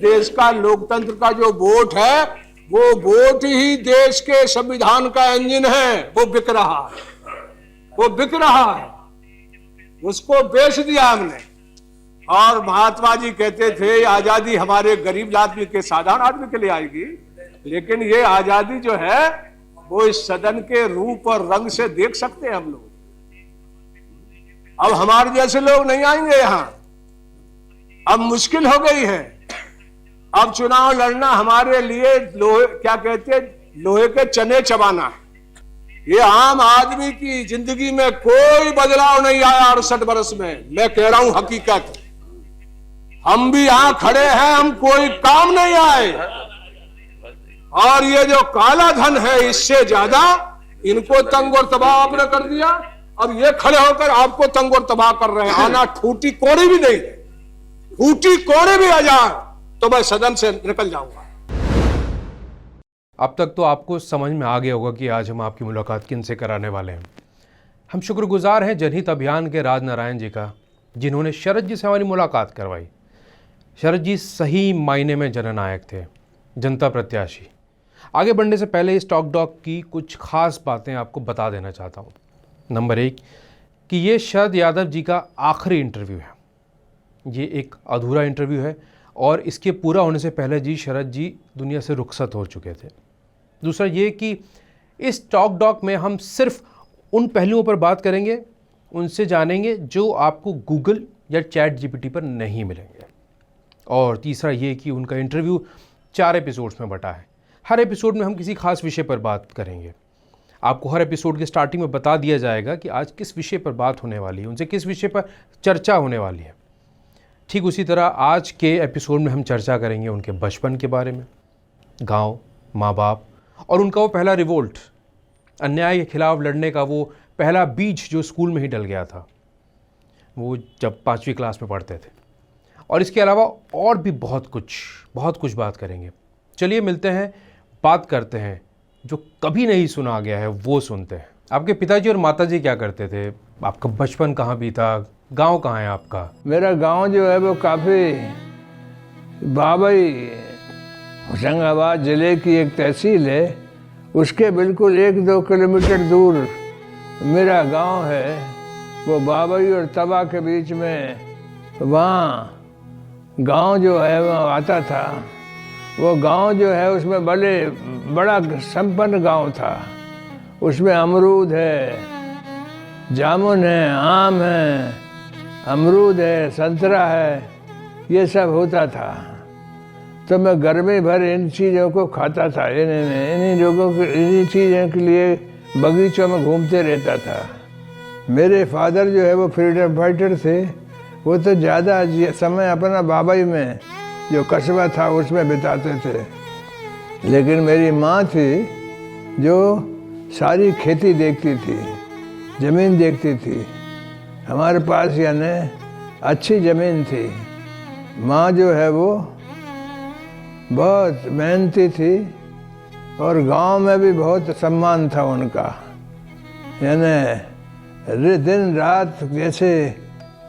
देश का लोकतंत्र का जो वोट है, वो वोट ही देश के संविधान का इंजन है। वो बिक रहा है, वो बिक रहा है, उसको बेच दिया हमने। और महात्मा जी कहते थे आजादी हमारे गरीब आदमी के, साधारण आदमी के लिए आएगी, लेकिन ये आजादी जो है वो इस सदन के रूप और रंग से देख सकते हैं हम लोग। अब हमारे जैसे लोग नहीं आएंगे यहां, अब मुश्किल हो गई है। अब चुनाव लड़ना हमारे लिए लोहे, क्या कहते हैं, लोहे के चने चबाना है। ये आम आदमी की जिंदगी में कोई बदलाव नहीं आया 68 वर्ष में। मैं कह रहा हूं हकीकत, हम भी यहां खड़े हैं, हम कोई काम नहीं आए। और ये जो काला धन है, इससे ज्यादा इनको तंग और तबाह आपने कर दिया। अब ये खड़े होकर आपको तंग और तबाह कर रहे हैं। आना ठूटी कोड़ी भी नहीं, ठूटी कोड़ी भी आ जाए तो मैं सदन से निकल जाऊंगा। अब तक तो आपको समझ में आ गया होगा कि आज हम आपकी मुलाकात किनसे कराने वाले हैं। हम शुक्रगुजार हैं जनहित अभियान के राजनारायण जी का, जिन्होंने शरद जी से हमारी मुलाकात करवाई। शरद जी सही मायने में जननायक थे, जनता प्रत्याशी। आगे बढ़ने से पहले इस टॉक डॉग की कुछ खास बातें आपको बता देना चाहता हूँ। नंबर 1 कि ये शरद यादव जी का आखिरी इंटरव्यू है। ये एक अधूरा इंटरव्यू है और इसके पूरा होने से पहले जी शरद जी दुनिया से रुखसत हो चुके थे। दूसरा ये कि इस टॉक डॉग में हम सिर्फ उन पहलुओं पर बात करेंगे, उनसे जानेंगे जो आपको गूगल या चैट जीपीटी पर नहीं मिलेंगे। और तीसरा ये कि उनका इंटरव्यू 4 एपिसोड्स में बटा है। हर एपिसोड में हम किसी खास विषय पर बात करेंगे। आपको हर एपिसोड के स्टार्टिंग में बता दिया जाएगा कि आज किस विषय पर बात होने वाली है, उनसे किस विषय पर चर्चा होने वाली है। ठीक उसी तरह आज के एपिसोड में हम चर्चा करेंगे उनके बचपन के बारे में, गांव, माँ बाप और उनका वो पहला रिवोल्ट, अन्याय के खिलाफ लड़ने का वो पहला बीज जो स्कूल में ही डल गया था, वो जब 5वीं क्लास में पढ़ते थे। और इसके अलावा और भी बहुत कुछ बात करेंगे। चलिए मिलते हैं, बात करते हैं। जो कभी नहीं सुना गया है वो सुनते हैं। आपके पिताजी और माताजी क्या करते थे? आपका बचपन कहाँ बीता? गांव कहाँ है आपका? मेरा गांव जो है वो काफ़ी बाबई होशंगाबाद ज़िले की एक तहसील है, उसके बिल्कुल 1-2 किलोमीटर दूर मेरा गांव है। वो बाबई और तबा के बीच में वहाँ गांव जो है वो आता था। वो गांव जो है उसमें बड़ा संपन्न गांव था। उसमें अमरूद है, जामुन है, आम है, अमरूद है, संतरा है, ये सब होता था। तो मैं गर्मी भर इन चीज़ों को खाता था। इन्हीं चीज़ों के लिए बगीचों में घूमते रहता था। मेरे फादर जो है वो फ्रीडम फाइटर थे। वो तो ज़्यादा समय अपना बाबई में जो कस्बा था उसमें बिताते थे। लेकिन मेरी माँ थी जो सारी खेती देखती थी, ज़मीन देखती थी। हमारे पास यानी अच्छी ज़मीन थी। माँ जो है वो बहुत मेहनती थी और गांव में भी बहुत सम्मान था उनका। यानी दिन रात जैसे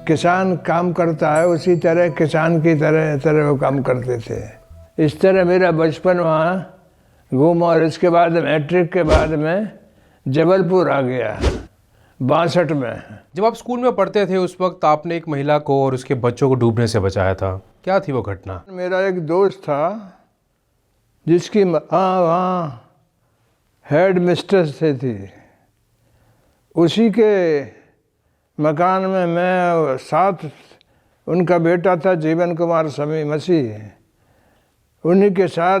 किसान काम करता है उसी तरह किसान की तरह वो काम करते थे। इस तरह मेरा बचपन वहाँ घूमा। और इसके बाद मैट्रिक के बाद में जबलपुर आ गया 62 में। जब आप स्कूल में पढ़ते थे उस वक्त आपने एक महिला को और उसके बच्चों को डूबने से बचाया था। क्या थी वो घटना? मेरा एक दोस्त था जिसकी वहाँ हेड मिस्ट्रेस थी। उसी के मकान में मैं साथ, उनका बेटा था जीवन कुमार समी मसीह, उन्हीं के साथ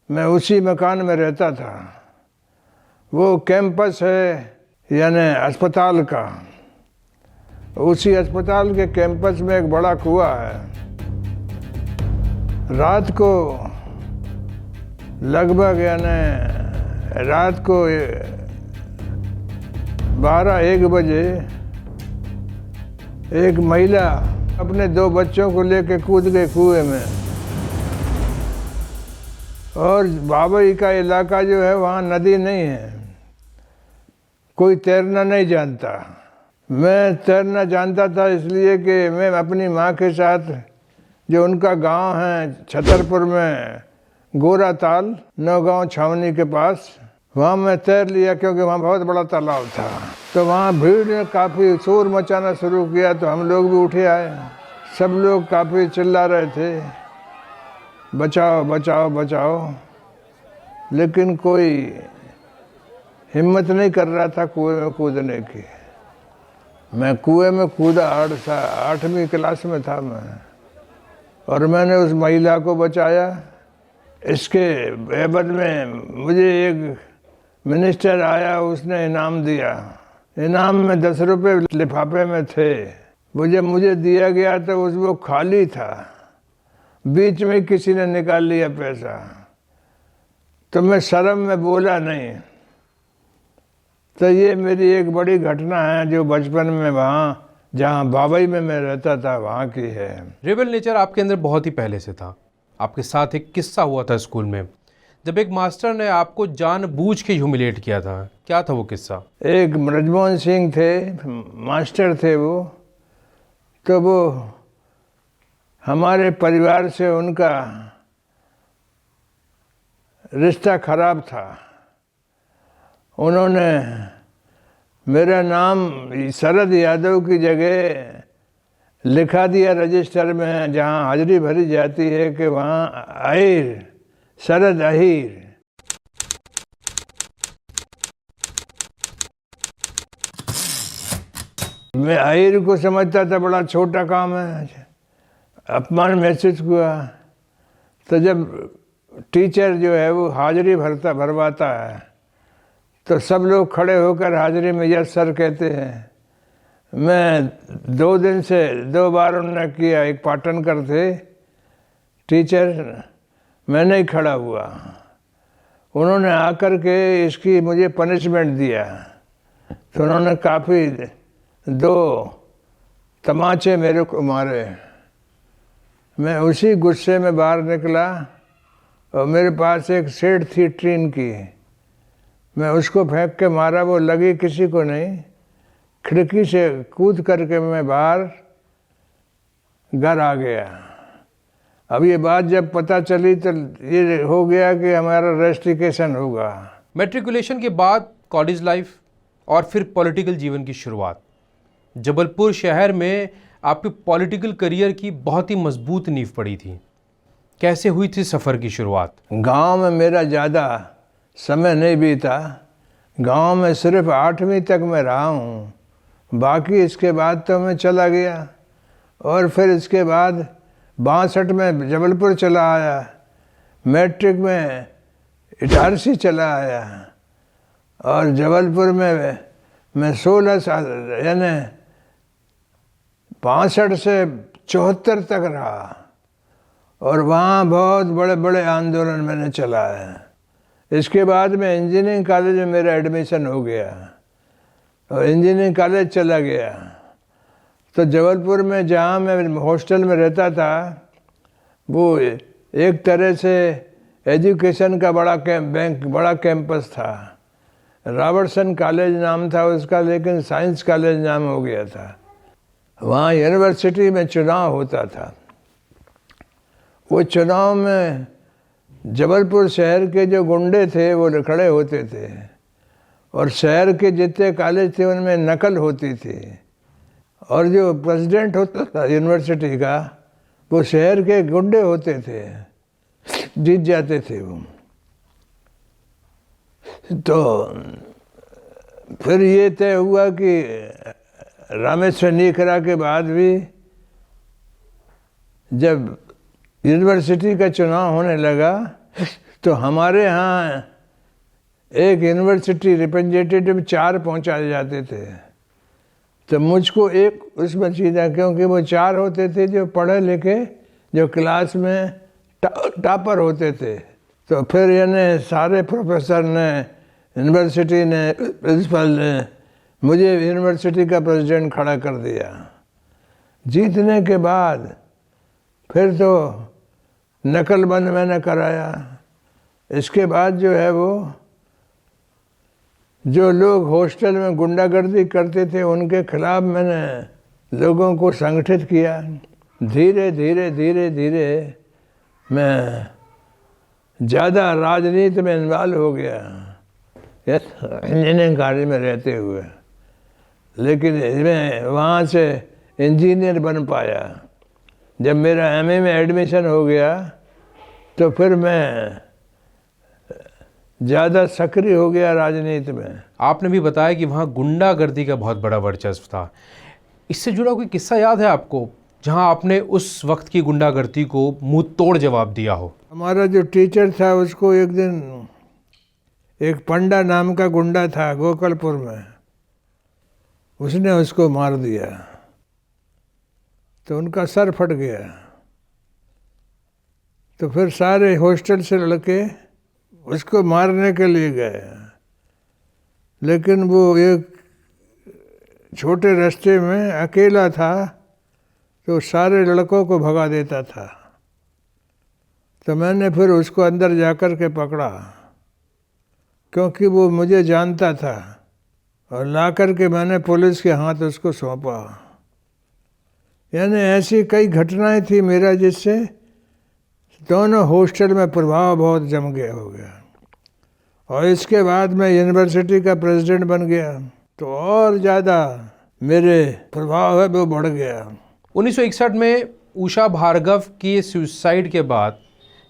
मैं उसी मकान में रहता था। वो कैंपस है यानी अस्पताल का। उसी अस्पताल के कैंपस में एक बड़ा कुआं है। रात को लगभग यानी रात को 12-1 बजे एक महिला अपने 2 बच्चों को लेकर कूद गई कुएं में। और बाबई का इलाका जो है वहाँ नदी नहीं है, कोई तैरना नहीं जानता। मैं तैरना जानता था इसलिए कि मैं अपनी माँ के साथ जो उनका गांव है छतरपुर में गोरा ताल, नौगांव छावनी के पास, वहाँ मैं तैर लिया क्योंकि वहाँ बहुत बड़ा तालाब था। तो वहाँ भीड़ ने काफ़ी शोर मचाना शुरू किया, तो हम लोग भी उठे आए। सब लोग काफ़ी चिल्ला रहे थे, बचाओ बचाओ बचाओ, लेकिन कोई हिम्मत नहीं कर रहा था कुएं में कूदने की। मैं कुएं में कूदा, 8वीं क्लास में था मैं, और मैंने उस महिला को बचाया। इसके एवज में मुझे एक मिनिस्टर आया, उसने इनाम दिया। इनाम में 10 रुपये लिफाफे में थे। मुझे दिया गया तो वो खाली था, बीच में किसी ने निकाल लिया पैसा। तो मैं शर्म में बोला नहीं। तो ये मेरी एक बड़ी घटना है जो बचपन में वहाँ जहाँ बाबई में मैं रहता था वहाँ की है। रेबल नेचर आपके अंदर बहुत ही पहले से था। आपके साथ एक किस्सा हुआ था स्कूल में, जब एक मास्टर ने आपको जानबूझ के ह्यूमिलेट किया था। क्या था वो किस्सा? एक ब्रजमोहन सिंह थे, मास्टर थे वो। तो वो हमारे परिवार से उनका रिश्ता खराब था। उन्होंने मेरा नाम शरद यादव की जगह लिखा दिया रजिस्टर में, जहाँ हाजिरी भरी जाती है कि वहाँ अहिर, शरद अहिर। मैं अहिर को समझता था बड़ा छोटा काम है, अपमान महसूस हुआ। तो जब टीचर जो है वो हाजिरी भरवाता है, तो सब लोग खड़े होकर हाजिरी में यस सर कहते हैं। मैं 2 दिन से 2 बार उन्होंने किया। एक पाटनकर थे टीचर, मैं नहीं खड़ा हुआ। उन्होंने आकर के इसकी मुझे पनिशमेंट दिया। तो उन्होंने काफ़ी 2 तमाचे मेरे को मारे। मैं उसी गुस्से में बाहर निकला, और मेरे पास एक सेट थी टीन की, मैं उसको फेंक के मारा। वो लगी किसी को नहीं। खिड़की से कूद करके मैं बाहर घर आ गया। अब ये बात जब पता चली तो ये हो गया कि हमारा रेस्टिकेशन होगा। मैट्रिकुलेशन के बाद कॉलेज लाइफ और फिर पॉलिटिकल जीवन की शुरुआत। जबलपुर शहर में आपके पॉलिटिकल करियर की बहुत ही मजबूत नींव पड़ी थी। कैसे हुई थी सफ़र की शुरुआत? गांव में मेरा ज़्यादा समय नहीं बीता। गांव में सिर्फ 8वीं तक मैं रहा हूँ, बाकी इसके बाद तो मैं चला गया। और फिर इसके बाद 62 में जबलपुर चला आया। मैट्रिक में इटारसी चला आया, और जबलपुर में मैं 16 साल यानी 65 से 74 तक रहा, और वहाँ बहुत बड़े बड़े आंदोलन मैंने चलाया। इसके बाद में इंजीनियरिंग कॉलेज में मेरा एडमिशन हो गया, और इंजीनियरिंग कॉलेज चला गया। तो जबलपुर में जहाँ मैं हॉस्टल में रहता था, वो एक तरह से एजुकेशन का बड़ा कैंपस था। रॉबर्टसन कॉलेज नाम था उसका, लेकिन साइंस कॉलेज नाम हो गया था। वहाँ यूनिवर्सिटी में चुनाव होता था। वो चुनाव में जबलपुर शहर के जो गुंडे थे वो खड़े होते थे, और शहर के जितने कॉलेज थे उनमें नकल होती थी। और जो प्रेसिडेंट होता था यूनिवर्सिटी का, वो शहर के गुंडे होते थे, जीत जाते थे वो। तो फिर ये तय हुआ कि रामेश्वर नीखरा के बाद भी जब यूनिवर्सिटी का चुनाव होने लगा, तो हमारे यहाँ एक यूनिवर्सिटी रिप्रेजेंटेटिव 4 पहुँचाए जाते थे। तो मुझको एक उसमें सीधा, क्योंकि वो 4 होते थे जो पढ़े लिखे, जो क्लास में टॉपर होते थे। तो फिर यानी सारे प्रोफेसर ने, यूनिवर्सिटी ने, प्रिंसिपल ने मुझे यूनिवर्सिटी का प्रेसिडेंट खड़ा कर दिया। जीतने के बाद फिर तो नकलबंद मैंने कराया। इसके बाद जो है वो जो लोग हॉस्टल में गुंडागर्दी करते थे उनके खिलाफ मैंने लोगों को संगठित किया। धीरे धीरे धीरे धीरे मैं ज़्यादा राजनीति में इन्वॉल्व हो गया इंजीनियरिंग कॉलेज में रहते हुए, लेकिन मैं वहाँ से इंजीनियर बन पाया। जब मेरा एमए में एडमिशन हो गया तो फिर मैं ज़्यादा सक्रिय हो गया राजनीति में। आपने भी बताया कि वहाँ गुंडागर्दी का बहुत बड़ा वर्चस्व था। इससे जुड़ा कोई किस्सा याद है आपको जहाँ आपने उस वक्त की गुंडागर्दी को मुंह तोड़ जवाब दिया हो? हमारा जो टीचर था उसको एक दिन एक पंडा नाम का गुंडा था गोकलपुर में, उसने उसको मार दिया तो उनका सर फट गया। तो फिर सारे हॉस्टल से लड़के उसको मारने के लिए गए, लेकिन वो एक छोटे रास्ते में अकेला था तो सारे लड़कों को भगा देता था। तो मैंने फिर उसको अंदर जाकर के पकड़ा, क्योंकि वो मुझे जानता था, और ला कर के मैंने पुलिस के हाथ उसको सौंपा। यानी ऐसी कई घटनाएं थी मेरा जिससे दोनों हॉस्टल में प्रभाव बहुत जम गया हो गया। और इसके बाद मैं यूनिवर्सिटी का प्रेसिडेंट बन गया तो और ज़्यादा मेरे प्रभाव है वो बढ़ गया। 1961 में उषा भार्गव की सुसाइड के बाद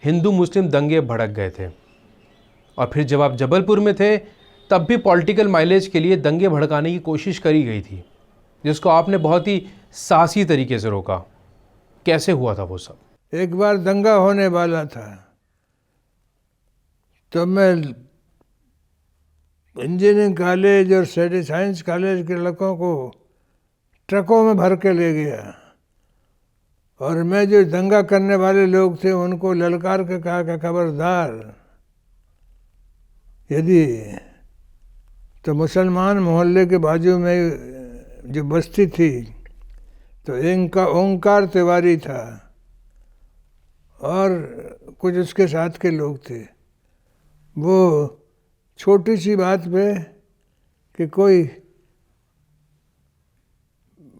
हिंदू मुस्लिम दंगे भड़क गए थे, और फिर जब आप जबलपुर में थे तब भी पॉलिटिकल माइलेज के लिए दंगे भड़काने की कोशिश करी गई थी, जिसको आपने बहुत ही साहसी तरीके से रोका। कैसे हुआ था वो सब? एक बार दंगा होने वाला था तो मैं इंजीनियरिंग कॉलेज और साइंस कॉलेज के लड़कों को ट्रकों में भर के ले गया, और मैं जो दंगा करने वाले लोग थे उनको ललकार के कहा कि खबरदार, यदि तो मुसलमान मोहल्ले के बाजू में जो बस्ती थी तो इनका ओंकार तिवारी था और कुछ उसके साथ के लोग थे। वो छोटी सी बात पे कि कोई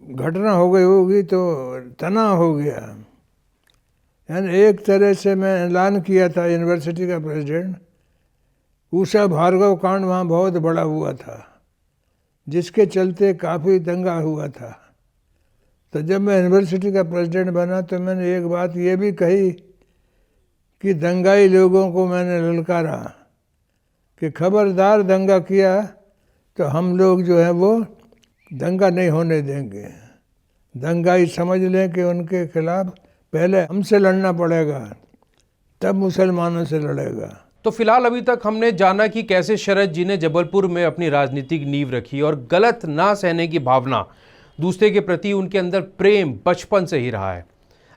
घटना हो गई होगी तो तनाव हो गया। यानी एक तरह से मैं ऐलान किया था यूनिवर्सिटी का प्रेसिडेंट। उषा भार्गव कांड वहाँ बहुत बड़ा हुआ था, जिसके चलते काफ़ी दंगा हुआ था। तो जब मैं यूनिवर्सिटी का प्रेसिडेंट बना तो मैंने एक बात ये भी कही कि दंगाई लोगों को मैंने ललकारा कि खबरदार दंगा किया तो हम लोग जो है वो दंगा नहीं होने देंगे। दंगाई समझ लें कि उनके खिलाफ पहले हमसे लड़ना पड़ेगा, तब मुसलमानों से लड़ेगा। तो फिलहाल अभी तक हमने जाना कि कैसे शरद जी ने जबलपुर में अपनी राजनीतिक नींव रखी, और गलत ना सहने की भावना, दूसरे के प्रति उनके अंदर प्रेम बचपन से ही रहा है।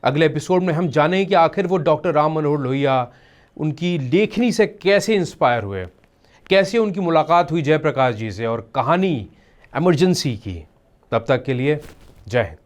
अगले एपिसोड में हम जानेंगे कि आखिर वो डॉक्टर राम मनोहर लोहिया उनकी लेखनी से कैसे इंस्पायर हुए, कैसे उनकी मुलाकात हुई जयप्रकाश जी से, और कहानी इमरजेंसी की। तब तक के लिए जय हिंद।